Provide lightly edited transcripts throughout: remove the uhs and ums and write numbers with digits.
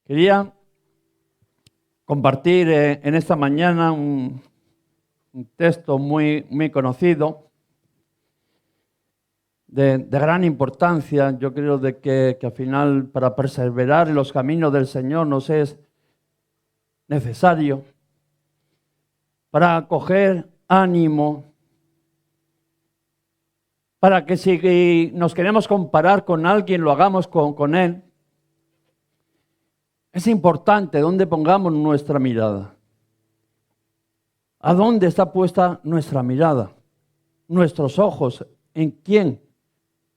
Quería compartir en esta mañana un texto muy conocido, de gran importancia. Yo creo de que al final, para perseverar en los caminos del Señor, nos es necesario para coger ánimo, para que si nos queremos comparar con alguien, lo hagamos con Él. Es importante dónde pongamos nuestra mirada. ¿A dónde está puesta nuestra mirada? Nuestros ojos, ¿en quién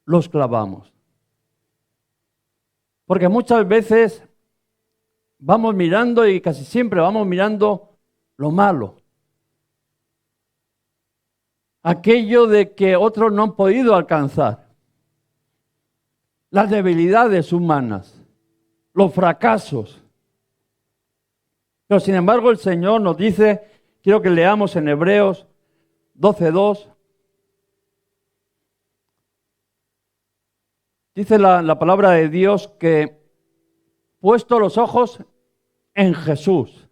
los clavamos? Porque muchas veces vamos mirando y casi siempre vamos mirando lo malo. Aquello de que otros no han podido alcanzar. Las debilidades humanas. Los fracasos. Pero sin embargo el Señor nos dice, quiero que leamos en Hebreos 12:2. Dice la palabra de Dios que puesto los ojos en Jesús.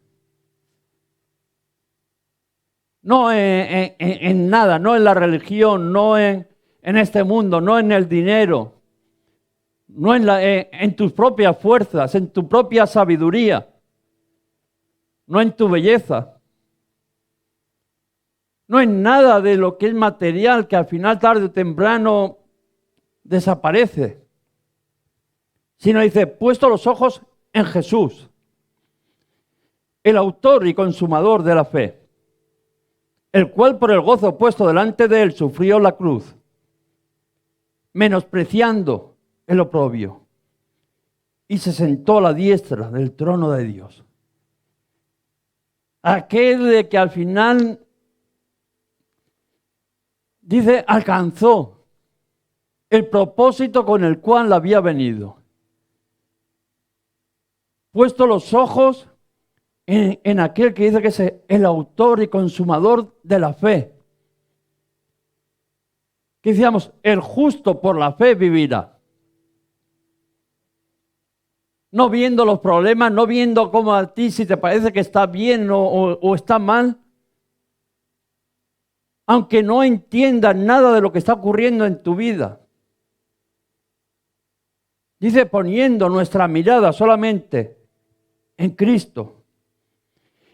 No en nada, no en la religión, no en este mundo, no en el dinero. No en tus propias fuerzas, en tu propia sabiduría, no en tu belleza, no en nada de lo que es material que al final, tarde o temprano, desaparece, sino dice, puesto los ojos en Jesús, el autor y consumador de la fe, el cual por el gozo puesto delante de él sufrió la cruz, menospreciando el oprobio, y se sentó a la diestra del trono de Dios. Aquel de que al final, dice, alcanzó el propósito con el cual había venido. Puesto los ojos en aquel que dice que es el autor y consumador de la fe. Que decíamos, el justo por la fe vivirá. No viendo los problemas, no viendo cómo a ti si te parece que está bien o está mal. Aunque no entiendas nada de lo que está ocurriendo en tu vida. Dice, poniendo nuestra mirada solamente en Cristo.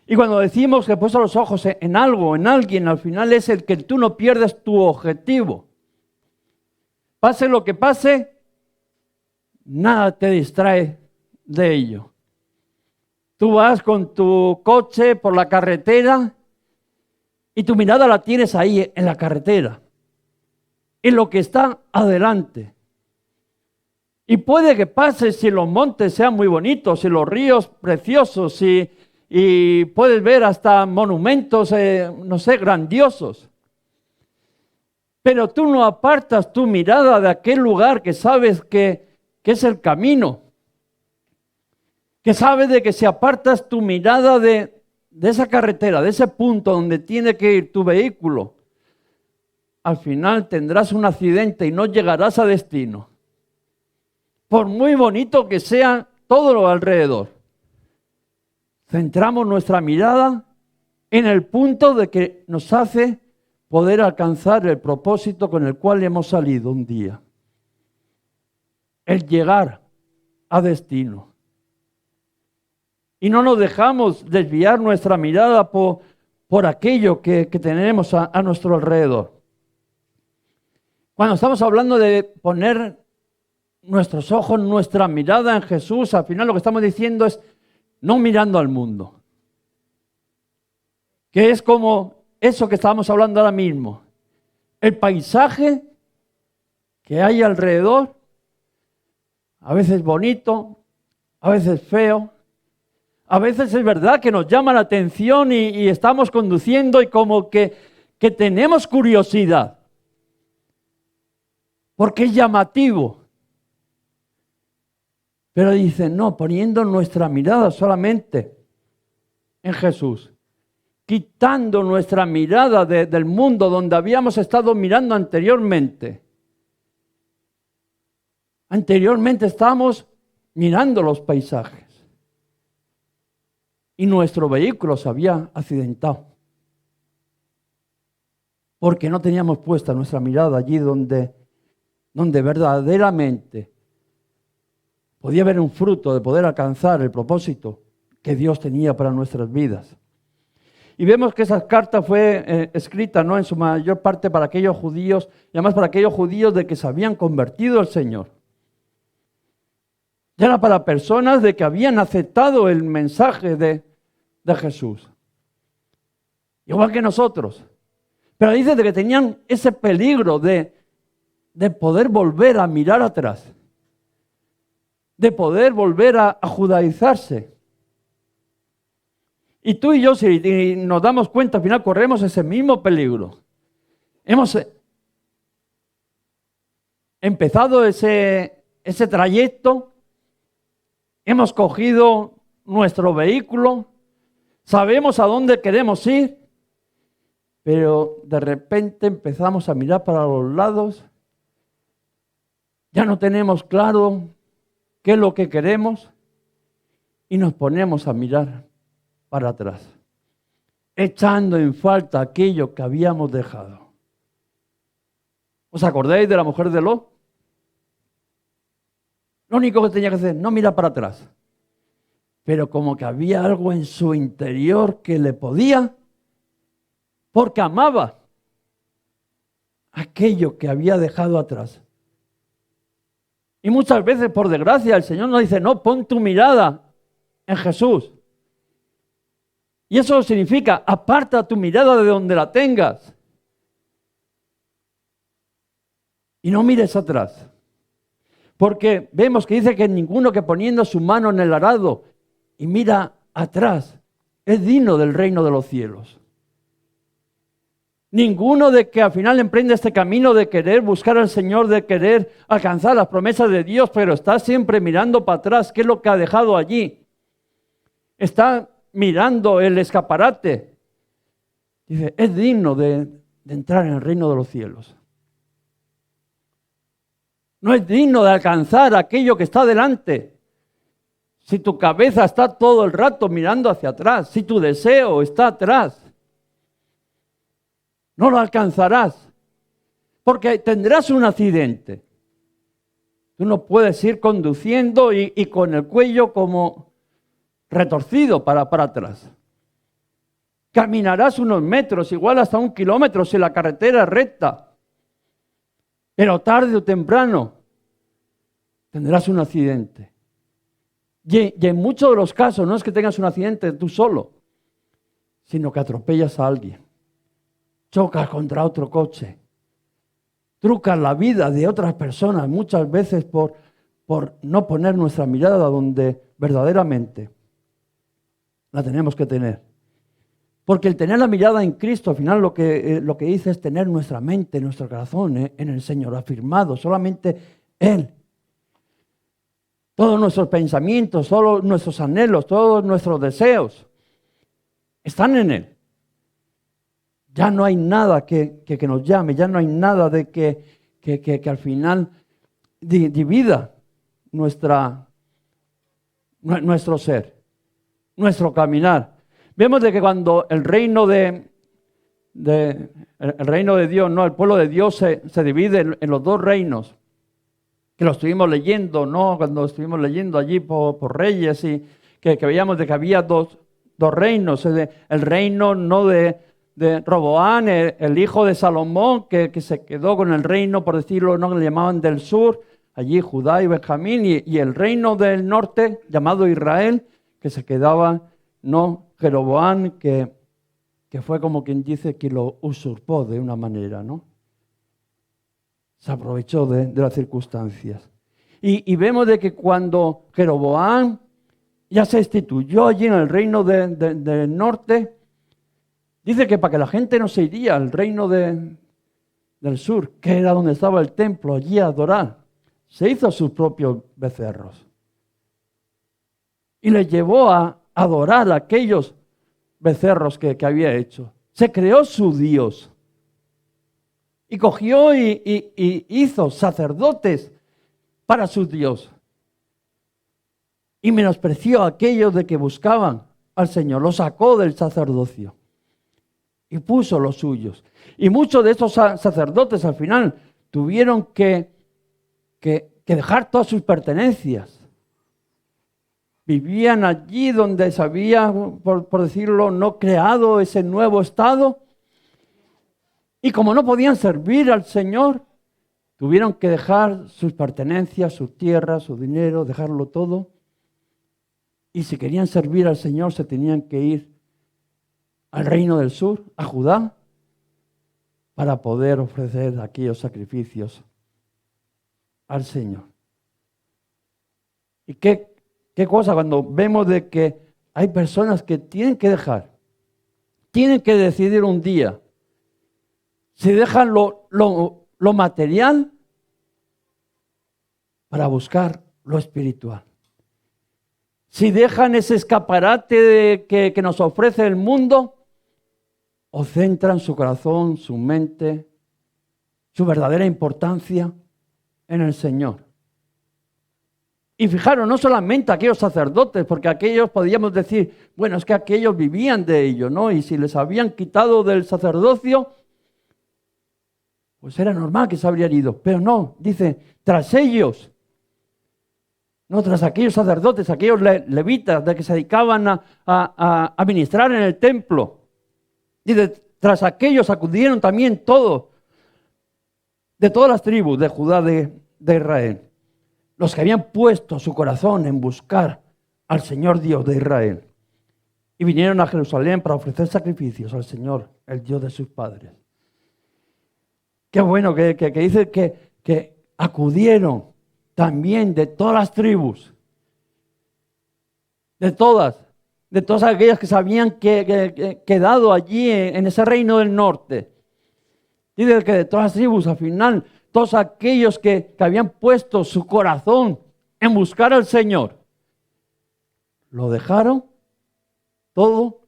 Y cuando decimos que puesto los ojos en algo, en alguien, al final es el que tú no pierdes tu objetivo. Pase lo que pase, nada te distrae de ello. Tú vas con tu coche por la carretera y tu mirada la tienes ahí en la carretera, en lo que está adelante. Y puede que pase si los montes sean muy bonitos, si los ríos preciosos, y puedes ver hasta monumentos, grandiosos. Pero tú no apartas tu mirada de aquel lugar que sabes que es el camino. Que sabes de que si apartas tu mirada de esa carretera, de ese punto donde tiene que ir tu vehículo, al final tendrás un accidente y no llegarás a destino. Por muy bonito que sea todo lo alrededor. Centramos nuestra mirada en el punto de que nos hace poder alcanzar el propósito con el cual hemos salido un día. El llegar a destino. Y no nos dejamos desviar nuestra mirada por aquello que tenemos a nuestro alrededor. Cuando estamos hablando de poner nuestros ojos, nuestra mirada en Jesús, al final lo que estamos diciendo es no mirando al mundo. Que es como eso que estábamos hablando ahora mismo. El paisaje que hay alrededor, a veces bonito, a veces feo. A veces es verdad que nos llama la atención y estamos conduciendo y como que tenemos curiosidad. Porque es llamativo. Pero dicen, no, poniendo nuestra mirada solamente en Jesús. Quitando nuestra mirada del mundo donde habíamos estado mirando anteriormente. Anteriormente estábamos mirando los paisajes. y nuestro vehículo se había accidentado. Porque no teníamos puesta nuestra mirada allí donde verdaderamente podía haber un fruto de poder alcanzar el propósito que Dios tenía para nuestras vidas. Y vemos que esa carta fue escrita, ¿no?, en su mayor parte para aquellos judíos, y además para aquellos judíos de que se habían convertido al Señor. Ya era para personas de que habían aceptado el mensaje de Jesús. Igual que nosotros. Pero dice de que tenían ese peligro de poder volver a mirar atrás. De poder volver a judaizarse. Y tú y yo, si nos damos cuenta, al final corremos ese mismo peligro. Hemos empezado ese trayecto, hemos cogido nuestro vehículo, sabemos a dónde queremos ir, pero de repente empezamos a mirar para los lados, ya no tenemos claro qué es lo que queremos y nos ponemos a mirar para atrás, echando en falta aquello que habíamos dejado. ¿Os acordáis de la mujer de Lot? Lo único que tenía que hacer, no mirar para atrás. Pero como que había algo en su interior que le podía, porque amaba aquello que había dejado atrás. Y muchas veces, por desgracia, el Señor nos dice, no, pon tu mirada en Jesús. Y eso significa, aparta tu mirada de donde la tengas. Y no mires atrás. Porque vemos que dice que ninguno que poniendo su mano en el arado y mira atrás es digno del reino de los cielos. Ninguno de que al final emprende este camino de querer buscar al Señor, de querer alcanzar las promesas de Dios, pero está siempre mirando para atrás, ¿qué es lo que ha dejado allí? Está mirando el escaparate. Dice, es digno de entrar en el reino de los cielos. No es digno de alcanzar aquello que está delante. Si tu cabeza está todo el rato mirando hacia atrás, si tu deseo está atrás, no lo alcanzarás, porque tendrás un accidente. Tú no puedes ir conduciendo y con el cuello como retorcido para atrás. Caminarás unos metros, igual hasta 1 kilómetro si la carretera es recta. Pero tarde o temprano tendrás un accidente. Y en muchos de los casos no es que tengas un accidente tú solo, sino que atropellas a alguien, chocas contra otro coche, trucas la vida de otras personas, muchas veces por no poner nuestra mirada donde verdaderamente la tenemos que tener. Porque el tener la mirada en Cristo, al final lo que dice es tener nuestra mente, nuestro corazón en el Señor, afirmado, solamente Él. Todos nuestros pensamientos, todos nuestros anhelos, todos nuestros deseos están en Él. Ya no hay nada que nos llame, ya no hay nada de que al final divida nuestro ser, nuestro caminar. Vemos de que cuando el reino de Dios, no, el pueblo de Dios se divide en los dos reinos, que lo estuvimos leyendo, ¿no? Cuando estuvimos leyendo allí por Reyes y que veíamos de que había dos reinos, el reino no de Roboán, el hijo de Salomón, que se quedó con el reino, por decirlo, no, que le llamaban del sur, allí Judá y Benjamín, y el reino del norte, llamado Israel, que se quedaba, no, Jeroboam, que fue como quien dice que lo usurpó de una manera, ¿no? Se aprovechó de las circunstancias. Y vemos de que cuando Jeroboam ya se instituyó allí en el reino del norte, dice que para que la gente no se iría al reino del sur, que era donde estaba el templo, allí a adorar, se hizo sus propios becerros. Y les llevó a adorar a aquellos becerros que había hecho. Se creó su Dios. Y cogió y hizo sacerdotes para su Dios. Y menospreció a aquellos de que buscaban al Señor, lo sacó del sacerdocio y puso los suyos. Y muchos de estos sacerdotes al final tuvieron que dejar todas sus pertenencias. Vivían allí donde se había, por decirlo, no creado ese nuevo estado. Y como no podían servir al Señor, tuvieron que dejar sus pertenencias, sus tierras, su dinero, dejarlo todo. Y si querían servir al Señor, se tenían que ir al reino del sur, a Judá, para poder ofrecer aquellos sacrificios al Señor. ¿Y qué cosa cuando vemos de que hay personas que tienen que dejar, tienen que decidir un día si dejan lo material para buscar lo espiritual? Si dejan ese escaparate que nos ofrece el mundo, o centran su corazón, su mente, su verdadera importancia en el Señor. Y fijaros, no solamente aquellos sacerdotes, porque aquellos podíamos decir, bueno, es que aquellos vivían de ello, ¿no? Y si les habían quitado del sacerdocio, pues era normal que se habrían ido. Pero no, dice, tras ellos, no tras aquellos sacerdotes, aquellos levitas de que se dedicaban a ministrar en el templo. Y tras aquellos acudieron también todos, de todas las tribus de Judá de Israel, los que habían puesto su corazón en buscar al Señor Dios de Israel. Y vinieron a Jerusalén para ofrecer sacrificios al Señor, el Dios de sus padres. Qué bueno que dice que acudieron también de todas las tribus, de todas aquellas que se habían quedado allí en ese reino del norte. Dice que de todas las tribus, al final, todos aquellos que habían puesto su corazón en buscar al Señor, lo dejaron todo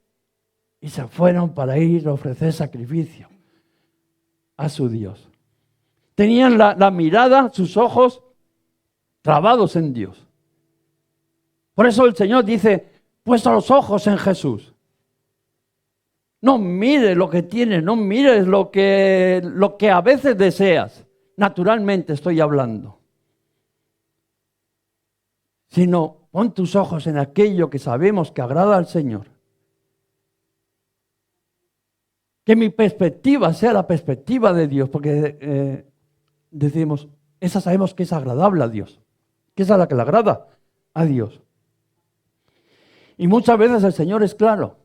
y se fueron para ir a ofrecer sacrificio a su Dios. Tenían la mirada, sus ojos clavados en Dios. Por eso el Señor dice, puesto los ojos en Jesús. No mires lo que tienes, no mires lo que a veces deseas. Naturalmente estoy hablando. Sino pon tus ojos en aquello que sabemos que agrada al Señor. Que mi perspectiva sea la perspectiva de Dios, porque decimos, esa sabemos que es agradable a Dios, que esa es la que le agrada a Dios. Y muchas veces el Señor es claro.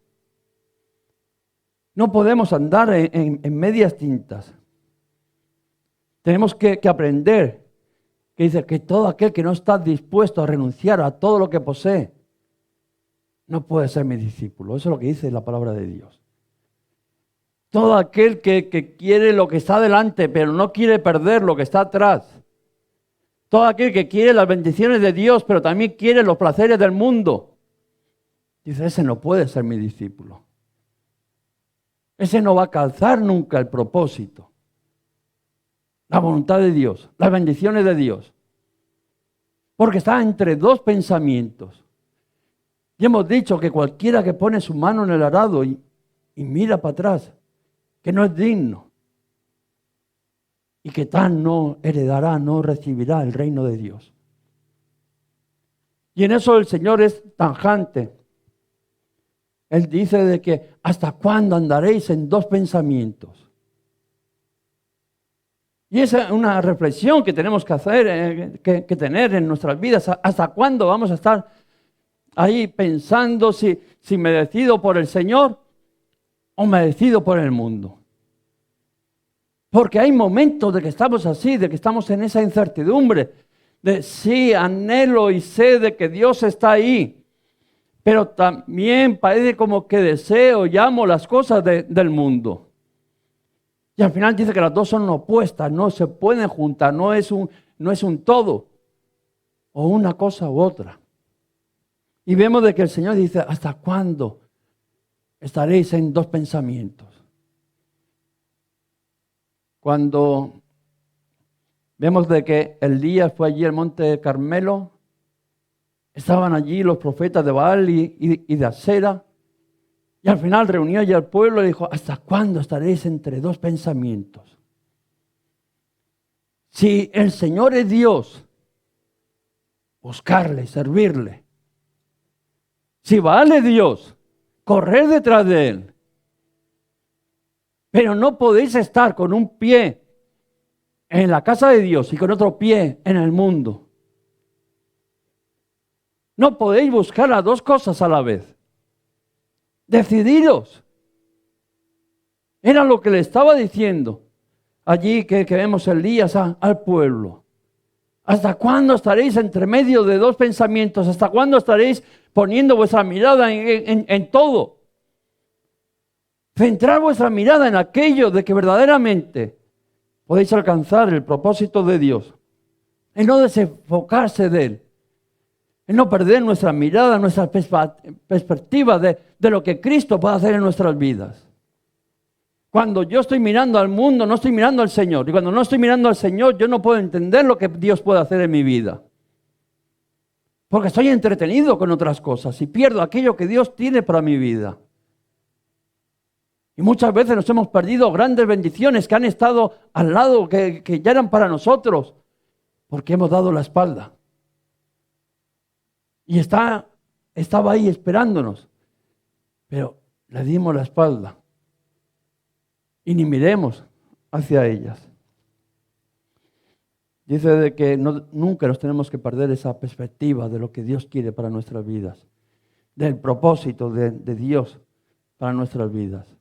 No podemos andar en medias tintas. Tenemos que aprender que dice que todo aquel que no está dispuesto a renunciar a todo lo que posee, no puede ser mi discípulo. Eso es lo que dice la palabra de Dios. Todo aquel que quiere lo que está delante, pero no quiere perder lo que está atrás. Todo aquel que quiere las bendiciones de Dios, pero también quiere los placeres del mundo. Dice, ese no puede ser mi discípulo. Ese no va a calzar nunca el propósito, la voluntad de Dios, las bendiciones de Dios. Porque está entre dos pensamientos. Y hemos dicho que cualquiera que pone su mano en el arado y mira para atrás, que no es digno. Y que tal no heredará, no recibirá el reino de Dios. Y en eso el Señor es tajante. Él dice de que ¿hasta cuándo andaréis en dos pensamientos? Y esa es una reflexión que tenemos que hacer, que tener en nuestras vidas. ¿Hasta cuándo vamos a estar ahí pensando si me decido por el Señor o me decido por el mundo? Porque hay momentos de que estamos así, de que estamos en esa incertidumbre, de sí, anhelo y sé de que Dios está ahí. Pero también parece como que deseo, llamo las cosas del mundo. Y al final dice que las dos son opuestas, no se pueden juntar, no es un todo, o una cosa u otra. Y vemos de que el Señor dice, ¿hasta cuándo estaréis en dos pensamientos? Cuando vemos de que Elías fue allí al monte Carmelo, estaban allí los profetas de Baal y de Asera, Y al final reunió ya al pueblo y dijo, ¿hasta cuándo estaréis entre dos pensamientos? Si el Señor es Dios, buscarle, servirle. Si vale Dios, correr detrás de Él. Pero no podéis estar con un pie en la casa de Dios y con otro pie en el mundo. No podéis buscar las dos cosas a la vez. Decidiros. Era lo que le estaba diciendo allí que vemos Elías al pueblo. ¿Hasta cuándo estaréis entre medio de dos pensamientos? ¿Hasta cuándo estaréis poniendo vuestra mirada en todo? Centrar vuestra mirada en aquello de que verdaderamente podéis alcanzar el propósito de Dios. En no desenfocarse de Él. En no perder nuestra mirada, nuestra perspectiva de lo que Cristo puede hacer en nuestras vidas. Cuando yo estoy mirando al mundo, no estoy mirando al Señor. Y cuando no estoy mirando al Señor, yo no puedo entender lo que Dios puede hacer en mi vida. Porque estoy entretenido con otras cosas y pierdo aquello que Dios tiene para mi vida. Y muchas veces nos hemos perdido grandes bendiciones que han estado al lado, que ya eran para nosotros, porque hemos dado la espalda. Y estaba ahí esperándonos, pero le dimos la espalda. Y ni miremos hacia ellas. Dice de que nunca nos tenemos que perder esa perspectiva de lo que Dios quiere para nuestras vidas, del propósito de Dios para nuestras vidas.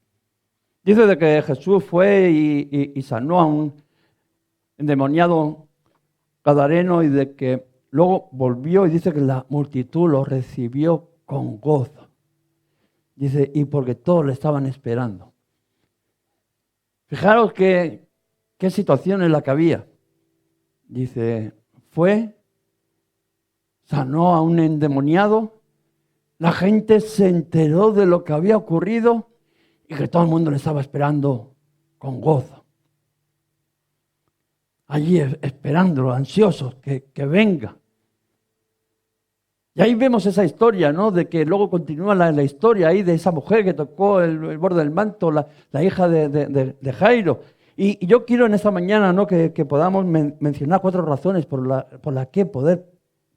Dice de que Jesús fue y sanó a un endemoniado gadareno y de que luego volvió y dice que la multitud lo recibió con gozo. Dice, y porque todos le estaban esperando. Fijaros qué situación es la que había. Dice, sanó a un endemoniado, la gente se enteró de lo que había ocurrido y que todo el mundo le estaba esperando con gozo. Allí esperándolo, ansiosos, que venga. Y ahí vemos esa historia, ¿no? De que luego continúa la historia ahí de esa mujer que tocó el borde del manto, la hija de Jairo. Y yo quiero en esta mañana, ¿no? que podamos mencionar 4 razones por las que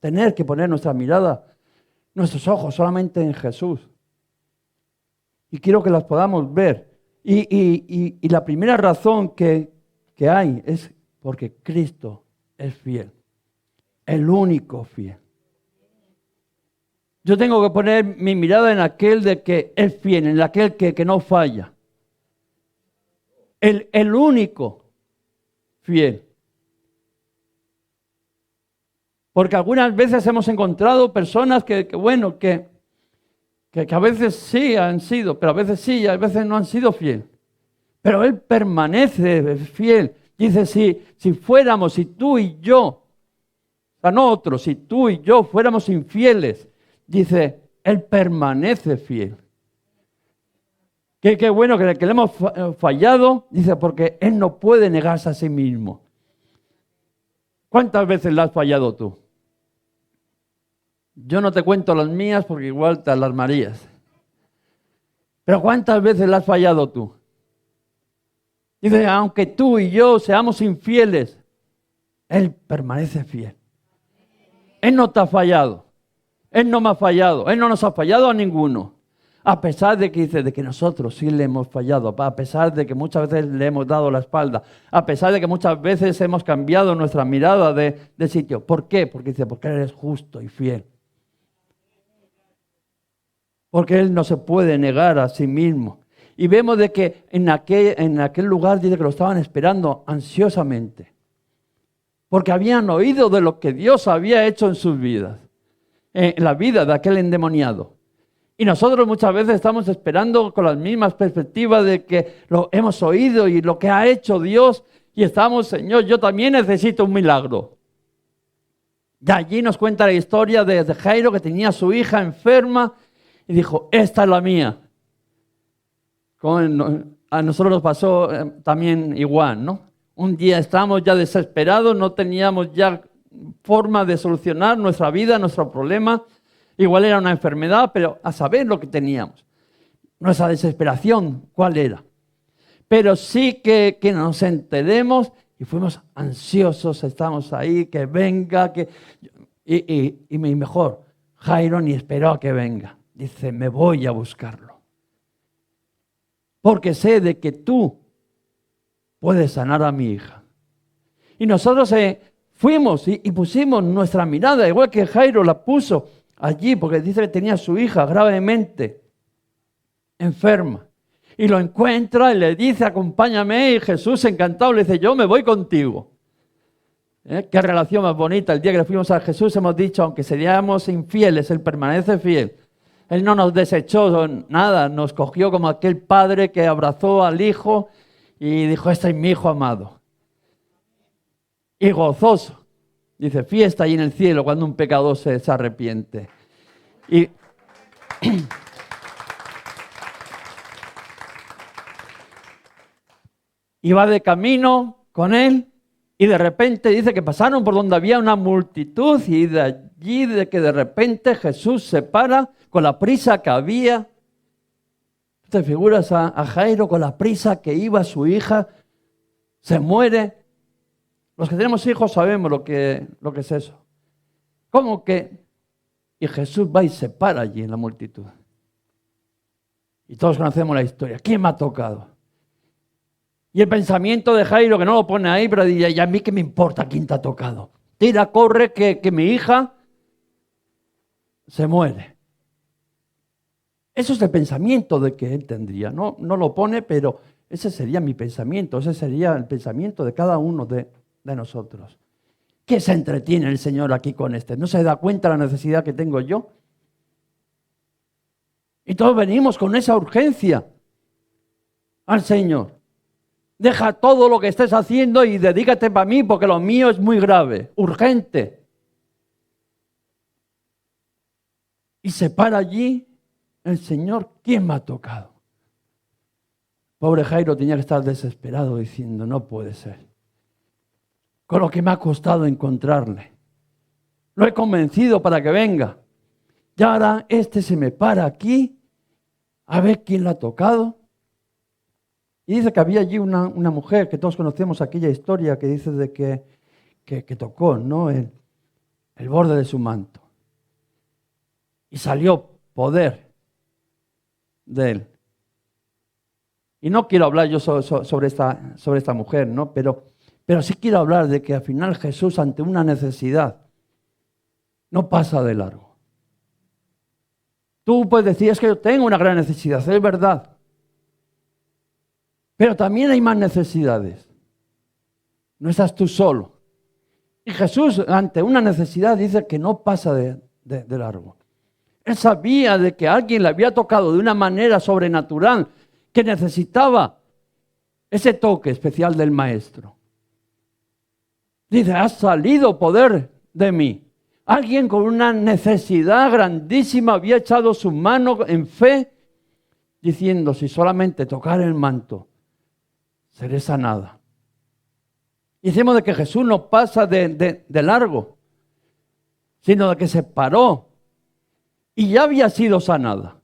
tener que poner nuestra mirada, nuestros ojos solamente en Jesús. Y quiero que las podamos ver. Y la primera razón que hay es porque Cristo es fiel, el único fiel. Yo tengo que poner mi mirada en aquel de que es fiel, en aquel que no falla. El único fiel. Porque algunas veces hemos encontrado personas que a veces sí han sido, pero a veces sí y a veces no han sido fiel. Pero Él permanece fiel. Dice, si fuéramos, si tú y yo, o sea, no otros, si tú y yo fuéramos infieles, dice, Él permanece fiel. Qué bueno que le hemos fallado, dice, porque Él no puede negarse a sí mismo. ¿Cuántas veces le has fallado tú? Yo no te cuento las mías porque igual te alarmarías. Pero ¿cuántas veces le has fallado tú? Dice, aunque tú y yo seamos infieles, Él permanece fiel. Él no te ha fallado. Él no me ha fallado. Él no nos ha fallado a ninguno. A pesar de que dice de que nosotros sí le hemos fallado, a pesar de que muchas veces le hemos dado la espalda, a pesar de que muchas veces hemos cambiado nuestra mirada de sitio. ¿Por qué? Porque dice, porque Él es justo y fiel. Porque Él no se puede negar a sí mismo. Y vemos de que en aquel lugar dice que lo estaban esperando ansiosamente. Porque habían oído de lo que Dios había hecho en sus vidas. En la vida de aquel endemoniado. Y nosotros muchas veces estamos esperando con las mismas perspectivas de que lo hemos oído y lo que ha hecho Dios. Y estamos, Señor, yo también necesito un milagro. Y allí nos cuenta la historia de Jairo que tenía a su hija enferma. Y dijo, esta es la mía. A nosotros nos pasó también igual, ¿no? Un día estábamos ya desesperados, no teníamos ya forma de solucionar nuestra vida, nuestro problema. Igual era una enfermedad, pero a saber lo que teníamos. nuestra desesperación, ¿cuál era? Pero sí que nos enteremos y fuimos ansiosos, estamos ahí, que venga, y mi mejor, Jairo ni esperó a que venga. Dice, me voy a buscarlo. Porque sé de que tú puedes sanar a mi hija. Y nosotros fuimos y pusimos nuestra mirada, igual que Jairo la puso allí, porque dice que tenía a su hija gravemente enferma. Y lo encuentra y le dice, acompáñame, y Jesús encantado le dice, yo me voy contigo. Qué relación más bonita. El día que le fuimos a Jesús hemos dicho, aunque seríamos infieles, Él permanece fiel. Él no nos desechó nada, nos cogió como aquel padre que abrazó al hijo y dijo, este es mi hijo amado. Y gozoso. Dice, fiesta ahí en el cielo cuando un pecador se arrepiente. Y va de camino con él y de repente dice que pasaron por donde había una multitud y de allí de que de repente Jesús se para con la prisa que había. ¿Te figuras a Jairo con la prisa que iba su hija? Se muere. Los que tenemos hijos sabemos lo que es eso. ¿Cómo que? Y Jesús va y se para allí en la multitud. Y todos conocemos la historia. ¿Quién me ha tocado? Y el pensamiento de Jairo, que no lo pone ahí, pero dice, ¿y a mí qué me importa quién te ha tocado? Tira, corre, que mi hija se muere. Eso es el pensamiento de que él tendría. No lo pone, pero ese sería mi pensamiento. Ese sería el pensamiento de cada uno de nosotros. ¿Qué se entretiene el Señor aquí con este? ¿No se da cuenta de la necesidad que tengo yo? Y todos venimos con esa urgencia al Señor. Deja todo lo que estés haciendo y dedícate para mí porque lo mío es muy grave, urgente. Y se para allí el Señor, ¿quién me ha tocado? Pobre Jairo tenía que estar desesperado diciendo, no puede ser. Con lo que me ha costado encontrarle. Lo he convencido para que venga. Y ahora se me para aquí a ver quién lo ha tocado. Y dice que había allí una mujer, que todos conocemos aquella historia que dice de que tocó, ¿no? el borde de su manto. Y salió poder de él. Y no quiero hablar yo sobre esta mujer, ¿no? Pero sí quiero hablar de que al final Jesús, ante una necesidad, no pasa de largo. Tú puedes decir, es que yo tengo una gran necesidad, es verdad. Pero también hay más necesidades. No estás tú solo. Y Jesús, ante una necesidad, dice que no pasa de largo. Él sabía de que alguien le había tocado de una manera sobrenatural, que necesitaba ese toque especial del Maestro. Dice, ha salido poder de mí. Alguien con una necesidad grandísima había echado su mano en fe, diciendo, si solamente tocar el manto, seré sanada. Y decimos de que Jesús no pasa de largo, sino de que se paró y ya había sido sanada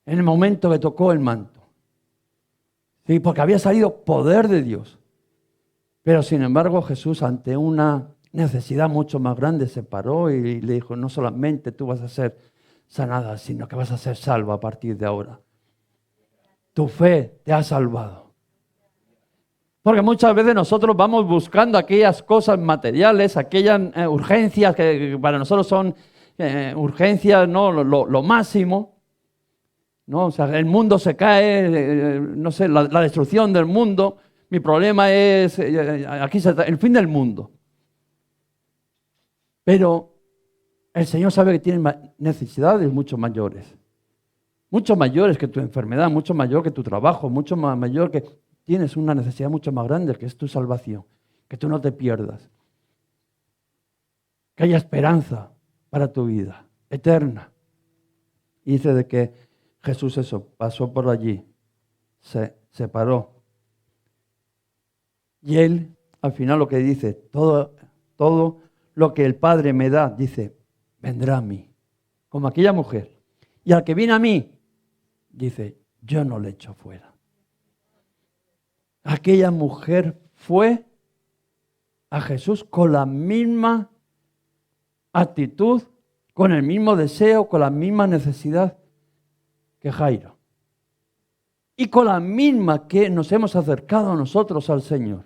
en el momento que tocó el manto. Sí, porque había salido poder de Dios. Pero sin embargo Jesús, ante una necesidad mucho más grande, se paró y le dijo, no solamente tú vas a ser sanada, sino que vas a ser salva a partir de ahora. Tu fe te ha salvado. Porque muchas veces nosotros vamos buscando aquellas cosas materiales, aquellas urgencias que para nosotros son urgencias, ¿no? Lo máximo, ¿no? O sea, el mundo se cae, no sé, la destrucción del mundo. Mi problema es, aquí el fin del mundo. Pero el Señor sabe que tiene necesidades mucho mayores que tu enfermedad, mucho mayor que tu trabajo, mucho mayor que... Tienes una necesidad mucho más grande, que es tu salvación, que tú no te pierdas, que haya esperanza para tu vida eterna. Y dice de que Jesús pasó por allí, se paró. Y él, al final lo que dice, todo lo que el Padre me da, dice, vendrá a mí, como aquella mujer. Y al que viene a mí, dice, yo no le echo fuera. Aquella mujer fue a Jesús con la misma actitud, con el mismo deseo, con la misma necesidad que Jairo. Y con la misma que nos hemos acercado nosotros al Señor.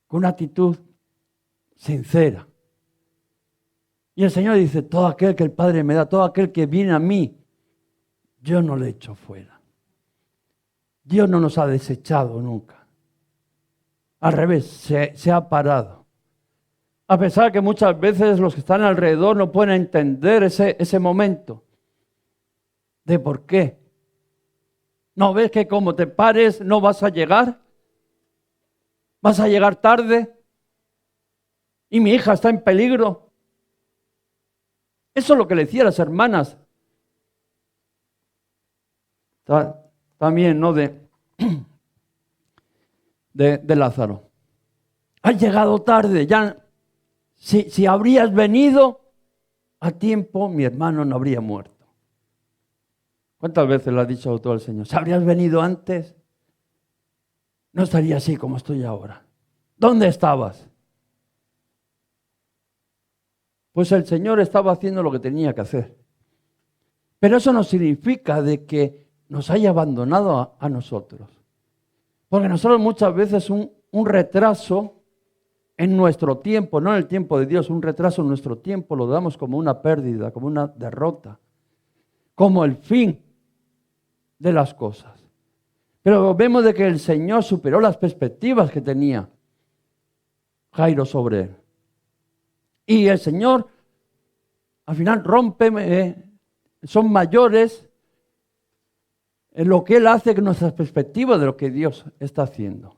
Con una actitud sincera. Y el Señor dice, todo aquel que el Padre me da, todo aquel que viene a mí, yo no le echo fuera. Dios no nos ha desechado nunca. Al revés, se ha parado. A pesar que muchas veces los que están alrededor no pueden entender ese momento. ¿De por qué? ¿No ves que como te pares no vas a llegar? ¿Vas a llegar tarde? ¿Y mi hija está en peligro? Eso es lo que le decía a las hermanas. También, ¿no? De Lázaro. Has llegado tarde. Ya, si habrías venido a tiempo, mi hermano no habría muerto. ¿Cuántas veces le ha dicho todo el Señor? Si habrías venido antes, no estaría así como estoy ahora. ¿Dónde estabas? Pues el Señor estaba haciendo lo que tenía que hacer. Pero eso no significa de que nos haya abandonado a nosotros. Porque nosotros muchas veces un retraso en nuestro tiempo, no en el tiempo de Dios, un retraso en nuestro tiempo lo damos como una pérdida, como una derrota, como el fin de las cosas. Pero vemos de que el Señor superó las perspectivas que tenía Jairo sobre él. Y el Señor al final rompe, son mayores en lo que Él hace que nuestras perspectivas de lo que Dios está haciendo.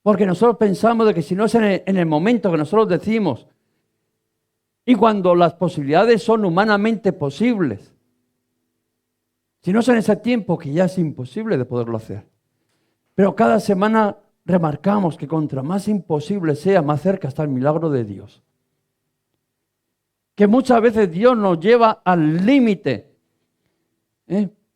Porque nosotros pensamos de que si no es en el momento que nosotros decimos, y cuando las posibilidades son humanamente posibles, si no es en ese tiempo que ya es imposible de poderlo hacer. Pero cada semana remarcamos que contra más imposible sea, más cerca está el milagro de Dios. Que muchas veces Dios nos lleva al límite,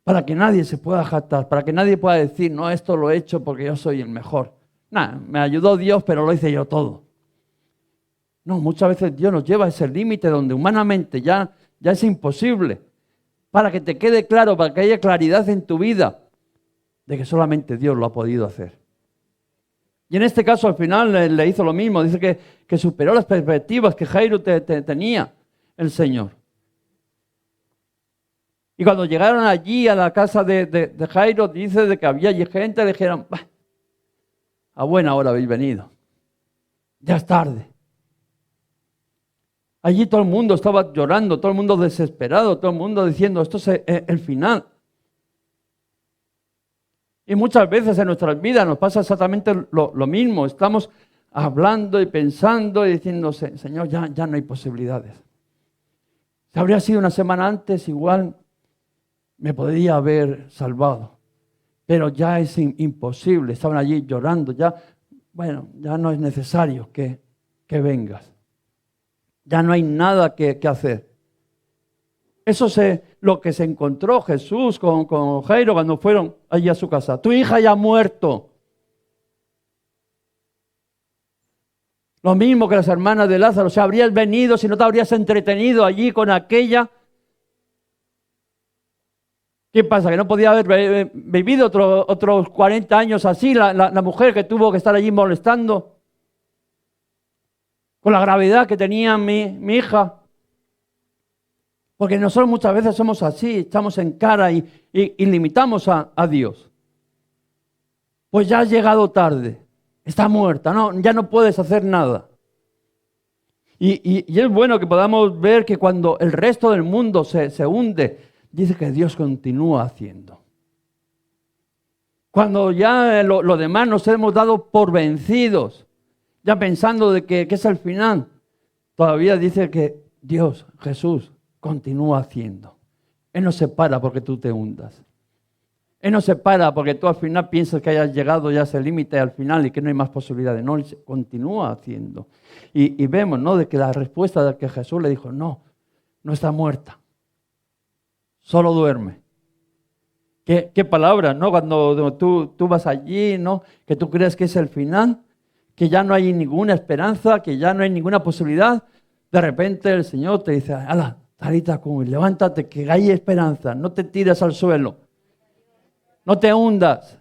para que nadie se pueda jactar, para que nadie pueda decir, no, esto lo he hecho porque yo soy el mejor. Nada, me ayudó Dios, pero lo hice yo todo. No, muchas veces Dios nos lleva a ese límite donde humanamente ya es imposible, para que te quede claro, para que haya claridad en tu vida de que solamente Dios lo ha podido hacer. Y en este caso al final le hizo lo mismo, dice que superó las perspectivas que Jairo tenía el Señor. Y cuando llegaron allí a la casa de Jairo, dice de que había gente, le dijeron, a buena hora habéis venido, ya es tarde. Allí todo el mundo estaba llorando, todo el mundo desesperado, todo el mundo diciendo, esto es el final. Y muchas veces en nuestras vidas nos pasa exactamente lo mismo. Estamos hablando y pensando y diciendo, Señor, ya no hay posibilidades. Si habría sido una semana antes, igual me podría haber salvado. Pero ya es imposible. Estaban allí llorando. Ya no es necesario que vengas. Ya no hay nada que hacer. Eso es lo que se encontró Jesús con Jairo cuando fueron allí a su casa. Tu hija ya ha muerto. Lo mismo que las hermanas de Lázaro. Si habrías venido, si no te habrías entretenido allí con aquella. ¿Qué pasa? ¿Que no podía haber vivido otros 40 años así la mujer que tuvo que estar allí molestando? Con la gravedad que tenía mi hija. Porque nosotros muchas veces somos así, estamos en cara y limitamos a Dios. Pues ya has llegado tarde, está muerta, ya no puedes hacer nada. Y es bueno que podamos ver que cuando el resto del mundo se hunde, dice que Dios continúa haciendo. Cuando ya lo demás nos hemos dado por vencidos, ya pensando de que es el final, todavía dice que Dios, Jesús, continúa haciendo. Él no se para porque tú te hundas. Él no se para porque tú al final piensas que hayas llegado ya a ese límite al final y que no hay más posibilidades. No, Él continúa haciendo. Y vemos, ¿no?, de que la respuesta de que Jesús le dijo, no está muerta. solo duerme. ¿Qué palabras, ¿no? Cuando tú vas allí, ¿no? Que tú crees que es el final, que ya no hay ninguna esperanza, que ya no hay ninguna posibilidad. De repente el Señor te dice, ala, Talita cumi, levántate, que hay esperanza, no te tires al suelo, no te hundas.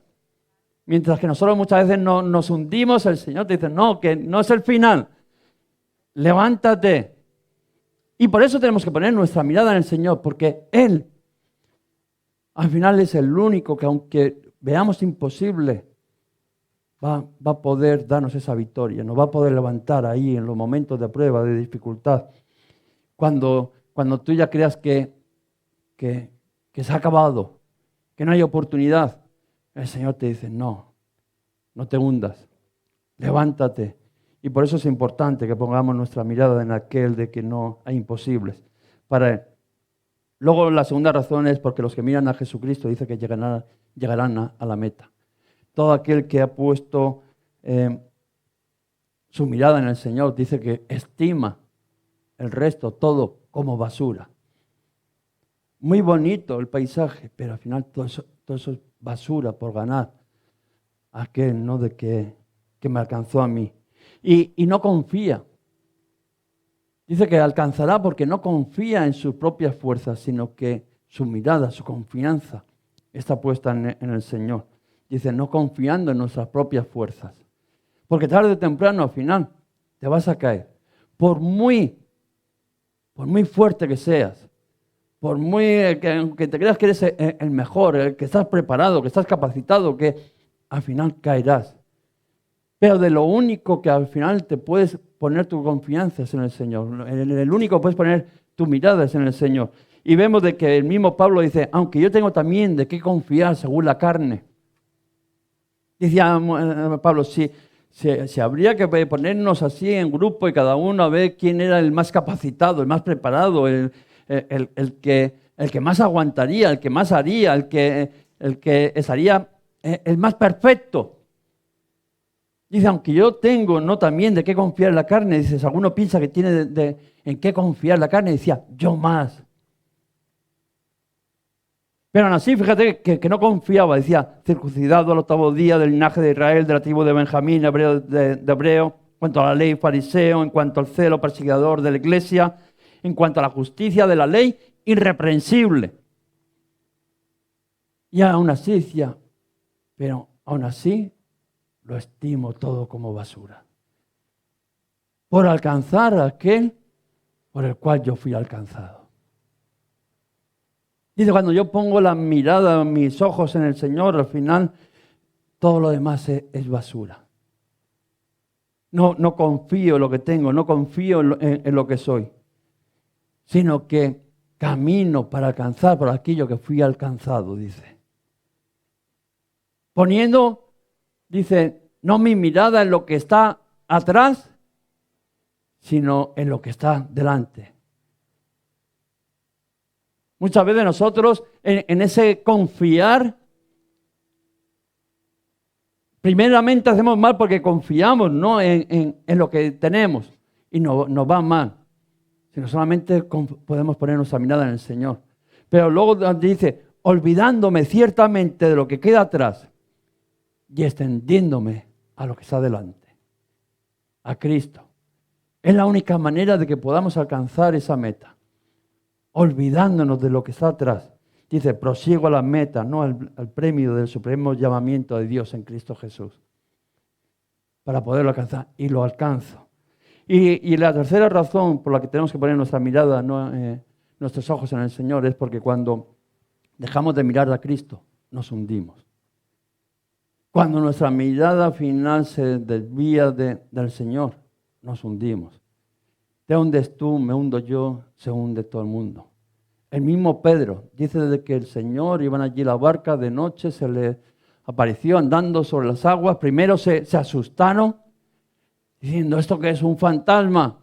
Mientras que nosotros muchas veces nos hundimos, el Señor te dice, no, que no es el final, levántate. Y por eso tenemos que poner nuestra mirada en el Señor, porque Él, al final, es el único que, aunque veamos imposible, va a poder darnos esa victoria, nos va a poder levantar ahí en los momentos de prueba, de dificultad. Cuando tú ya creas que se ha acabado, que no hay oportunidad, el Señor te dice, no te hundas, levántate. Y por eso es importante que pongamos nuestra mirada en aquel de que no hay imposibles para Él. Luego la segunda razón es porque los que miran a Jesucristo dice que llegarán a la meta. Todo aquel que ha puesto su mirada en el Señor dice que estima el resto todo como basura. Muy bonito el paisaje, pero al final todo eso es basura por ganar a aquel, ¿no? de que me alcanzó a mí. Y no confía. Dice que alcanzará porque no confía en sus propias fuerzas, sino que su mirada, su confianza está puesta en el Señor. Dice, no confiando en nuestras propias fuerzas. Porque tarde o temprano, al final, te vas a caer. Por muy fuerte que seas, por muy que te creas que eres el mejor, el que estás preparado, que estás capacitado, que al final caerás. Pero de lo único que al final te puedes poner tu confianza es en el Señor. El único que puedes poner tu mirada es en el Señor. Y vemos de que el mismo Pablo dice, aunque yo tengo también de qué confiar según la carne. Decía Pablo, si habría que ponernos así en grupo y cada uno a ver quién era el más capacitado, el más preparado, el que más aguantaría, el que más haría, el que estaría el más perfecto. Dice, aunque yo tengo no también de qué confiar en la carne, dice, si alguno piensa que tiene en qué confiar en la carne, decía, yo más. Pero aún así, fíjate que no confiaba, decía, circuncidado al 8º día del linaje de Israel, de la tribu de Benjamín, hebreo de hebreo, en cuanto a la ley fariseo, en cuanto al celo perseguidor de la iglesia, en cuanto a la justicia de la ley, irreprensible. Y aún así decía, pero aún así lo estimo todo como basura. Por alcanzar a aquel por el cual yo fui alcanzado. Dice, cuando yo pongo la mirada, mis ojos en el Señor, al final todo lo demás es basura. No confío en lo que tengo, no confío en lo que soy, sino que camino para alcanzar por aquello que fui alcanzado, dice. Poniendo, dice, no mi mirada en lo que está atrás, sino en lo que está delante. Muchas veces nosotros en ese confiar, primeramente hacemos mal porque confiamos, ¿no? en lo que tenemos y nos va mal. Sino solamente podemos poner nuestra mirada en el Señor. Pero luego dice, olvidándome ciertamente de lo que queda atrás y extendiéndome a lo que está delante, a Cristo. Es la única manera de que podamos alcanzar esa meta. Olvidándonos de lo que está atrás. Dice, prosigo a la meta, no al premio del supremo llamamiento de Dios en Cristo Jesús. Para poderlo alcanzar. Y lo alcanzo. Y la tercera razón por la que tenemos que poner nuestra mirada, nuestros ojos en el Señor, es porque cuando dejamos de mirar a Cristo, nos hundimos. Cuando nuestra mirada final se desvía del Señor, nos hundimos. Te hundes tú, me hundo yo, se hunde todo el mundo. El mismo Pedro dice desde que el Señor iban allí la barca de noche, se le apareció andando sobre las aguas. Primero se asustaron, diciendo, ¿esto qué es? ¿Un fantasma?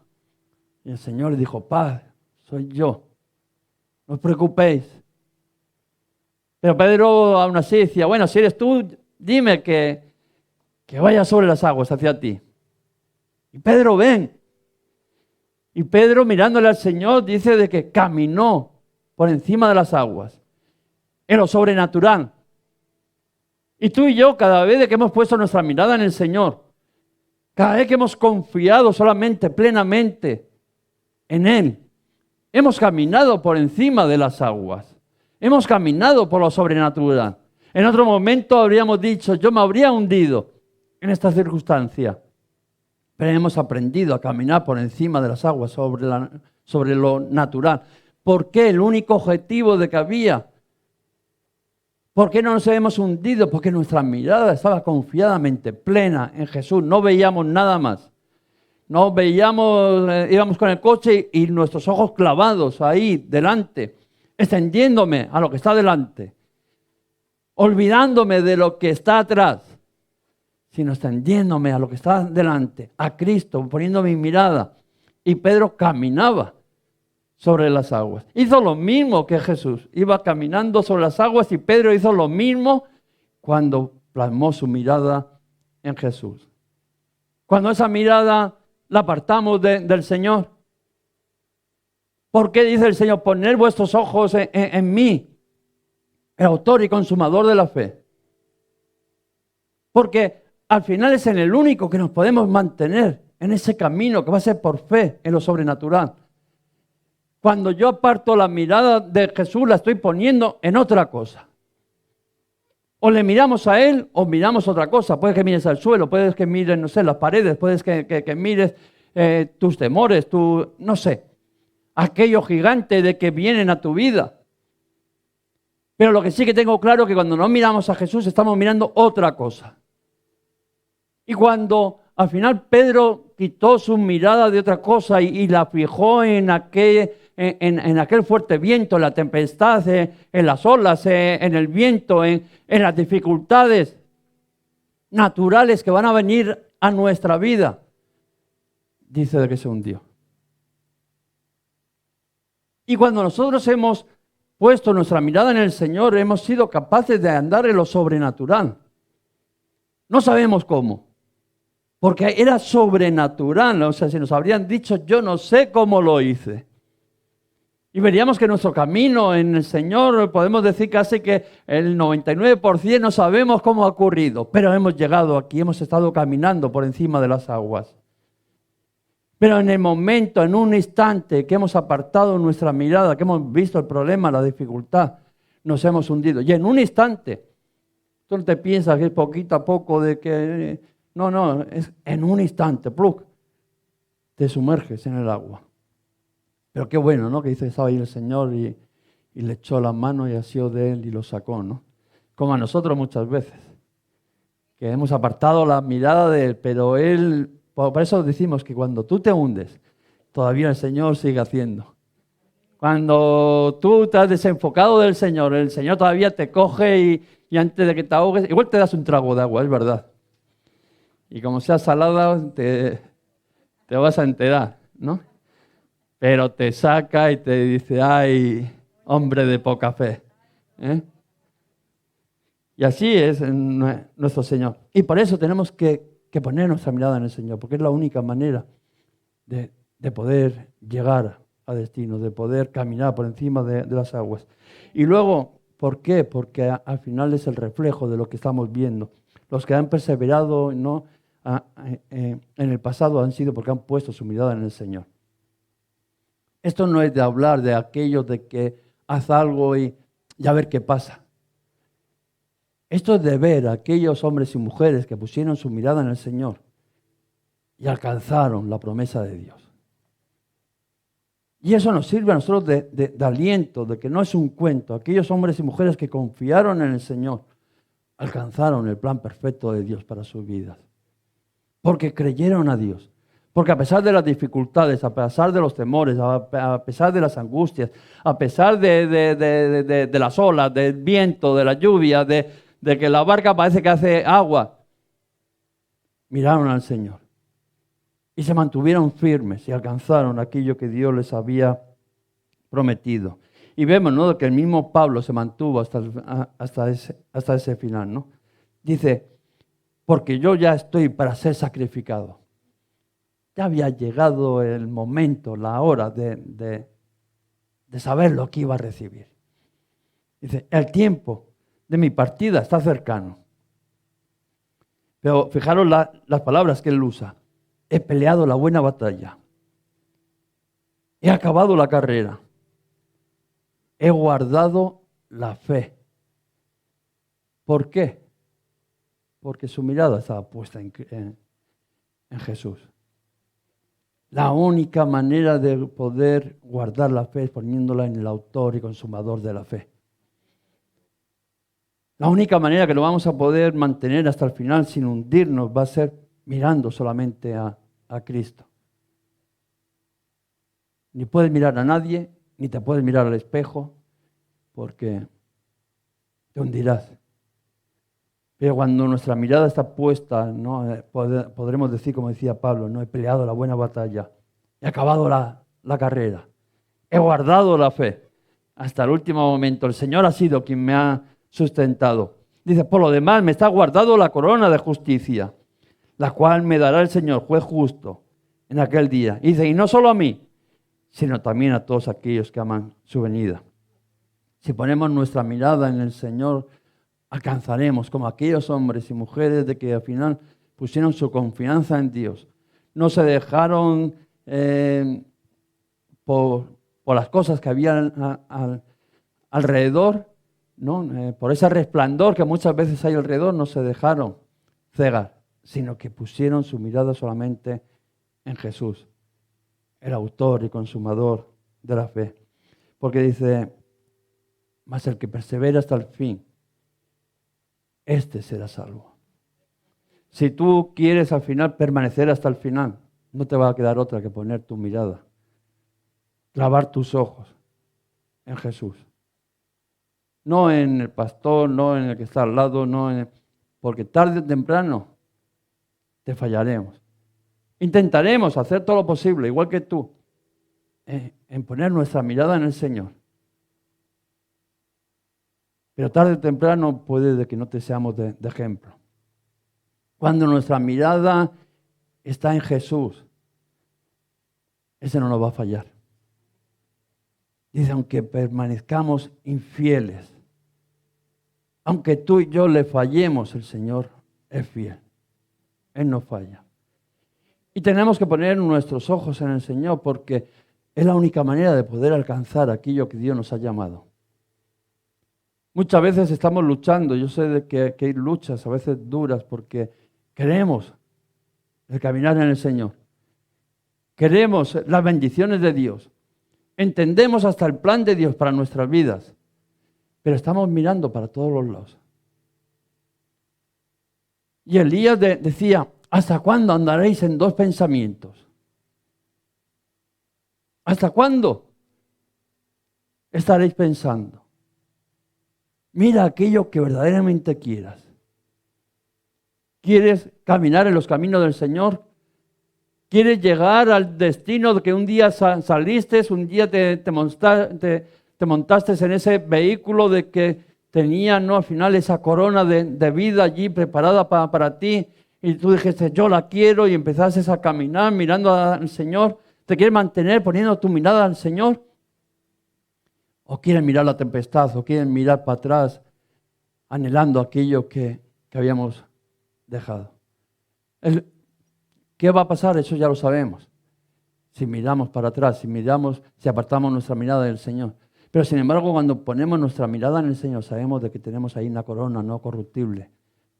Y el Señor le dijo, paz, soy yo, no os preocupéis. Pero Pedro aún así decía, bueno, si eres tú, dime que vaya sobre las aguas hacia ti. Y Pedro, ven. Y Pedro, mirándole al Señor, dice de que caminó por encima de las aguas. en lo sobrenatural. Y tú y yo, cada vez que hemos puesto nuestra mirada en el Señor, cada vez que hemos confiado solamente, plenamente en Él, hemos caminado por encima de las aguas. Hemos caminado por lo sobrenatural. En otro momento habríamos dicho, yo me habría hundido en esta circunstancia. Pero hemos aprendido a caminar por encima de las aguas, sobre lo natural. ¿Por qué? El único objetivo de que había. ¿Por qué no nos hemos hundido? Porque nuestra mirada estaba confiadamente plena en Jesús. No veíamos nada más. No veíamos, íbamos con el coche y nuestros ojos clavados ahí delante, extendiéndome a lo que está delante, olvidándome de lo que está atrás, sino extendiéndome a lo que está delante, a Cristo, poniendo mi mirada. Y Pedro caminaba sobre las aguas. Hizo lo mismo que Jesús. Iba caminando sobre las aguas y Pedro hizo lo mismo cuando plasmó su mirada en Jesús. Cuando esa mirada la apartamos del Señor. ¿Por qué dice el Señor? Poned vuestros ojos en mí, el autor y consumador de la fe. Porque al final es en el único que nos podemos mantener en ese camino que va a ser por fe en lo sobrenatural. Cuando yo aparto la mirada de Jesús, la estoy poniendo en otra cosa. O le miramos a Él o miramos otra cosa. Puedes que mires al suelo, puedes que mires, no sé, las paredes, puedes que mires tus temores, no sé, aquello gigante de que vienen a tu vida. Pero lo que sí que tengo claro es que cuando no miramos a Jesús estamos mirando otra cosa. Y cuando al final Pedro quitó su mirada de otra cosa y la fijó en aquel fuerte viento, en la tempestad, en las olas, en el viento, en las dificultades naturales que van a venir a nuestra vida, dice de que se hundió. Y cuando nosotros hemos puesto nuestra mirada en el Señor, hemos sido capaces de andar en lo sobrenatural. No sabemos cómo, porque era sobrenatural. O sea, si nos habrían dicho, yo no sé cómo lo hice. Y veríamos que nuestro camino en el Señor, podemos decir casi que el 99% no sabemos cómo ha ocurrido, pero hemos llegado aquí, hemos estado caminando por encima de las aguas. Pero en el momento, en un instante que hemos apartado nuestra mirada, que hemos visto el problema, la dificultad, nos hemos hundido. Y en un instante, tú no te piensas que es poquito a poco de que... No, es en un instante, ¡pluk!, te sumerges en el agua. Pero qué bueno, ¿no? Que dice que estaba ahí el Señor y le echó la mano y asió de él y lo sacó, ¿no? Como a nosotros muchas veces, que hemos apartado la mirada de él, pero él, por eso decimos que cuando tú te hundes, todavía el Señor sigue haciendo. Cuando tú te has desenfocado del Señor, el Señor todavía te coge y antes de que te ahogues, igual te das un trago de agua, es verdad. Y como sea salada, te vas a enterar, ¿no? Pero te saca y te dice, ay, hombre de poca fe. Y así es nuestro Señor. Y por eso tenemos que poner nuestra mirada en el Señor, porque es la única manera de poder llegar a destino, de poder caminar por encima de las aguas. Y luego, ¿por qué? Porque al final es el reflejo de lo que estamos viendo. Los que han perseverado, ¿no?, en el pasado han sido porque han puesto su mirada en el Señor. Esto no es de hablar de aquello de que haz algo y a ver qué pasa. Esto es de ver a aquellos hombres y mujeres que pusieron su mirada en el Señor y alcanzaron la promesa de Dios. Y eso nos sirve a nosotros de aliento, de que no es un cuento. Aquellos hombres y mujeres que confiaron en el Señor alcanzaron el plan perfecto de Dios para sus vidas. Porque creyeron a Dios. Porque a pesar de las dificultades, a pesar de los temores, a pesar de las angustias, a pesar de las olas, del viento, de la lluvia, de que la barca parece que hace agua, miraron al Señor y se mantuvieron firmes y alcanzaron aquello que Dios les había prometido. Y vemos, ¿no?, que el mismo Pablo se mantuvo hasta ese final, ¿no? Dice, porque yo ya estoy para ser sacrificado. Ya había llegado el momento, la hora de saber lo que iba a recibir. Dice, el tiempo de mi partida está cercano. Pero fijaros las palabras que él usa. He peleado la buena batalla. He acabado la carrera. He guardado la fe. ¿Por qué? Porque su mirada estaba puesta en Jesús. La única manera de poder guardar la fe es poniéndola en el autor y consumador de la fe. La única manera que lo vamos a poder mantener hasta el final sin hundirnos va a ser mirando solamente a Cristo. Ni puedes mirar a nadie, ni te puedes mirar al espejo, porque te hundirás. Pero cuando nuestra mirada está puesta, ¿no? Podremos decir, como decía Pablo, ¿no? He peleado la buena batalla, he acabado la carrera, he guardado la fe. Hasta el último momento, el Señor ha sido quien me ha sustentado. Dice, por lo demás, me está guardado la corona de justicia, la cual me dará el Señor, juez justo, en aquel día. Y dice, y no solo a mí, sino también a todos aquellos que aman su venida. Si ponemos nuestra mirada en el Señor, alcanzaremos como aquellos hombres y mujeres de que al final pusieron su confianza en Dios. No se dejaron por las cosas que había alrededor, ¿no? Por ese resplandor que muchas veces hay alrededor, no se dejaron cegar, sino que pusieron su mirada solamente en Jesús, el autor y consumador de la fe. Porque dice, mas el que persevera hasta el fin, este será salvo. Si tú quieres al final permanecer hasta el final, no te va a quedar otra que poner tu mirada, clavar tus ojos en Jesús. No en el pastor, no en el que está al lado, porque tarde o temprano te fallaremos. Intentaremos hacer todo lo posible, igual que tú, en poner nuestra mirada en el Señor. Pero tarde o temprano puede que no te seamos de ejemplo. Cuando nuestra mirada está en Jesús, ese no nos va a fallar. Dice, aunque permanezcamos infieles, aunque tú y yo le fallemos, el Señor es fiel. Él no falla. Y tenemos que poner nuestros ojos en el Señor porque es la única manera de poder alcanzar aquello que Dios nos ha llamado. Muchas veces estamos luchando, yo sé de que hay luchas a veces duras porque queremos el caminar en el Señor. Queremos las bendiciones de Dios. Entendemos hasta el plan de Dios para nuestras vidas, pero estamos mirando para todos los lados. Y Elías decía, ¿hasta cuándo andaréis en dos pensamientos? ¿Hasta cuándo estaréis pensando? Mira aquello que verdaderamente quieras. ¿Quieres caminar en los caminos del Señor? ¿Quieres llegar al destino de que un día saliste, un día te montaste en ese vehículo de que tenía, ¿no? Al final esa corona de vida allí preparada para ti y tú dijiste, yo la quiero y empezaste a caminar mirando al Señor? ¿Te quieres mantener poniendo tu mirada al Señor? ¿O quieres mirar la tempestad? ¿O quieres mirar para atrás anhelando aquello que habíamos dejado? ¿Qué va a pasar? Eso ya lo sabemos. Si miramos para atrás, si apartamos nuestra mirada del Señor. Pero sin embargo, cuando ponemos nuestra mirada en el Señor, sabemos de que tenemos ahí una corona no corruptible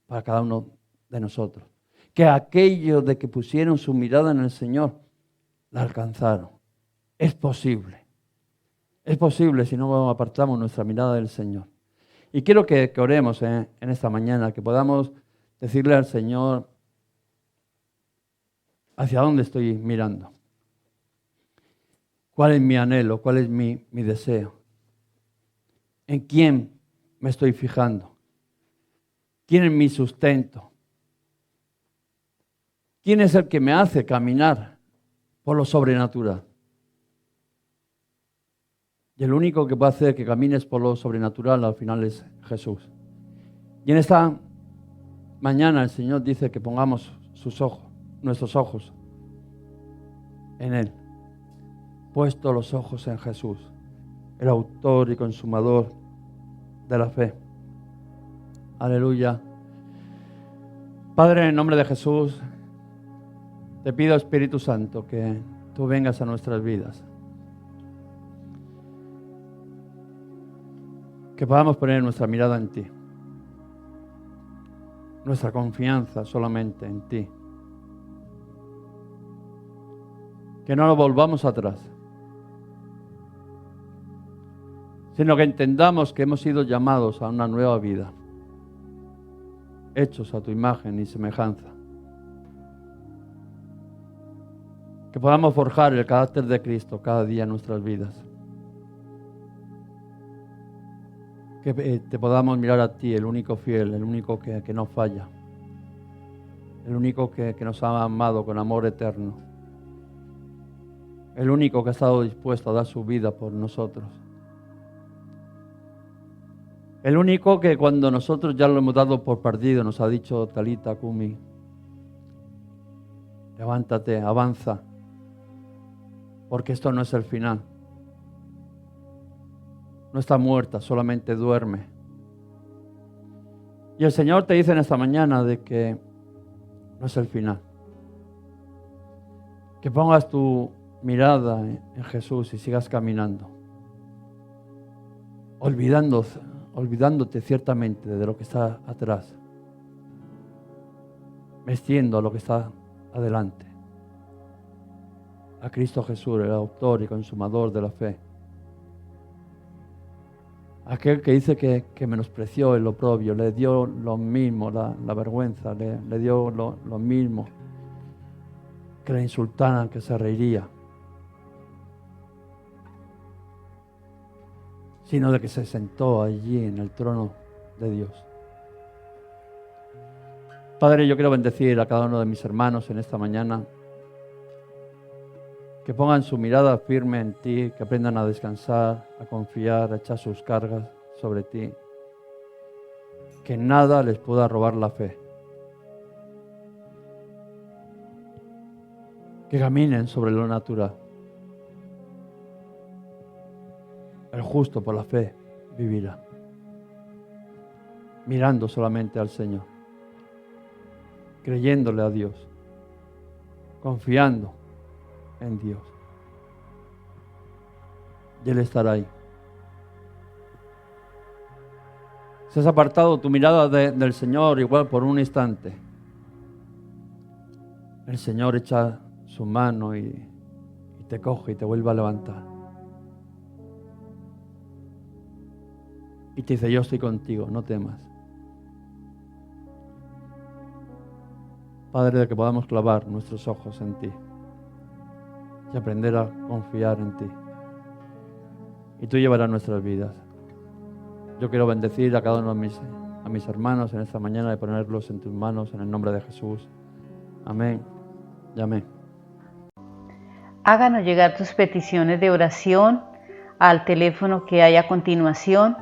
para cada uno de nosotros. Que aquellos de que pusieron su mirada en el Señor, la alcanzaron. Es posible. Es posible si no apartamos nuestra mirada del Señor. Y quiero que oremos en esta mañana, que podamos decirle al Señor, ¿hacia dónde estoy mirando? ¿Cuál es mi anhelo? ¿Cuál es mi deseo? ¿En quién me estoy fijando? ¿Quién es mi sustento? ¿Quién es el que me hace caminar por lo sobrenatural? Y el único que puede hacer que camines por lo sobrenatural al final es Jesús. Y en esta mañana el Señor dice que pongamos nuestros ojos en Él. Puesto los ojos en Jesús, el autor y consumador de la fe. Aleluya. Padre, en el nombre de Jesús, te pido, Espíritu Santo, que tú vengas a nuestras vidas. Que podamos poner nuestra mirada en ti. Nuestra confianza solamente en ti. Que no nos volvamos atrás, sino que entendamos que hemos sido llamados a una nueva vida, hechos a tu imagen y semejanza. Que podamos forjar el carácter de Cristo cada día en nuestras vidas. Que te podamos mirar a ti, el único fiel, el único que no falla, el único que nos ha amado con amor eterno, el único que ha estado dispuesto a dar su vida por nosotros, el único que cuando nosotros ya lo hemos dado por perdido nos ha dicho: Talita Kumi, levántate, avanza, porque esto no es el final. No está muerta, solamente duerme. Y el Señor te dice en esta mañana de que no es el final. Que pongas tu mirada en Jesús y sigas caminando, olvidándote ciertamente de lo que está atrás, vestiendo a lo que está adelante, a Cristo Jesús, el autor y consumador de la fe. Aquel que dice que menospreció el oprobio, le dio lo mismo, la vergüenza, le dio lo mismo, que le insultaran, que se reiría, sino de que se sentó allí en el trono de Dios. Padre, yo quiero bendecir a cada uno de mis hermanos en esta mañana, que pongan su mirada firme en ti, que aprendan a descansar, a confiar, a echar sus cargas sobre ti, que nada les pueda robar la fe, que caminen sobre lo natural. El justo por la fe vivirá, mirando solamente al Señor, creyéndole a Dios, confiando en Dios. Y Él estará ahí. Si has apartado tu mirada del Señor igual por un instante, el Señor echa su mano y te coge y te vuelve a levantar. Y te dice: yo estoy contigo, no temas. Padre, de que podamos clavar nuestros ojos en ti y aprender a confiar en ti. Y tú llevarás nuestras vidas. Yo quiero bendecir a cada uno de mis hermanos en esta mañana y ponerlos en tus manos en el nombre de Jesús. Amén y amén. Háganos llegar tus peticiones de oración al teléfono que hay a continuación.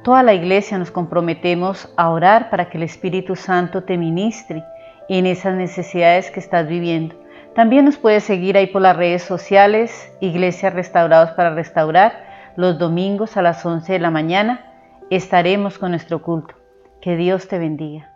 Toda la iglesia nos comprometemos a orar para que el Espíritu Santo te ministre en esas necesidades que estás viviendo. También nos puedes seguir ahí por las redes sociales, Iglesias Restaurados para Restaurar. Los domingos a las 11 de la mañana estaremos con nuestro culto. Que Dios te bendiga.